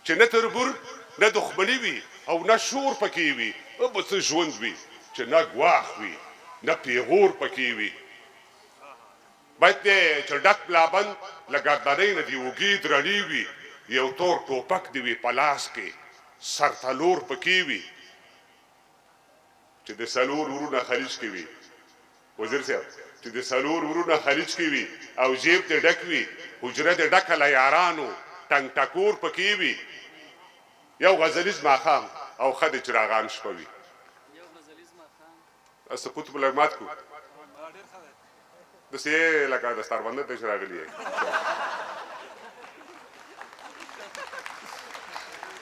چې نه تربور نه دښمني وي او نه شور پکې وي او به څه ژوند وي چې نه ګواښ وي نه پیغور پکې وي باید دی چې ډک بلابند له ګردنۍ نه دې اوږې درنې وي یو تور ټوپک دې وي په لاس کې سرتلور پکې وي چې د څلور ورونه خلیج کې وي وزیر صاحب چې د څلور ورونه خلیج کې وي او جیب دې ډک وي حجره دې ډکه له یارانو ټنګ ټکور پکې وي یو غزلیز ماښام او ښه د چراغان شپه وي سپوت بلر مات کو داسې لکه دستاربنده ته چې راغلي یې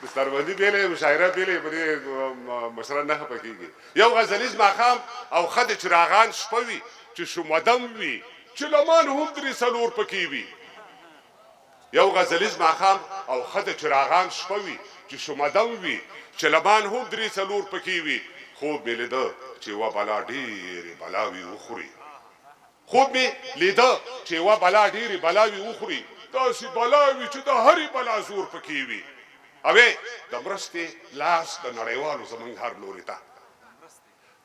دستاربندي بېله مشاعره بېله په دې مشره نه خفه کېږي یو غزلیز ماښام او ښه د چراغان شپه وي چې شومدم وي چې لمان هم درې څلور پکې وي یو غزلیز ماښام او ښه د چراغان شپه وي چې شومدم وي چې لمان هم درې څلور پکې وي خوب مې لیده چې یوه بلا ډېرې بلاوې وخوري خوب مې لیده چې یوه بلا ډېرې بلاوې وخوري داسې بلاوې چې د هرې بلا زور پکې وي اوې د مرستې لاس د نړیوالو زمونږ هر لوري ته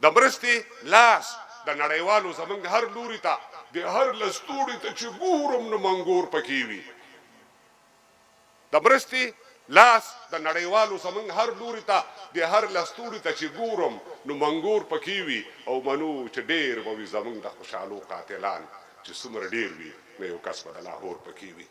د مرستې لاس د نړیوالو زمونږ هر لوري ته د هر لستوړي ته چې ګورم نو منګور پکې وي د مرستې لاس د نړیوالو زمونږ هر لوري ته د هر لستوړي ته چې ګورم نو منګور پکې وي او منو چې ډېر به وي زمونږ د خوشحالو قاتلان چې څومره ډېر وي نو یو کس به د لاهور پکې وي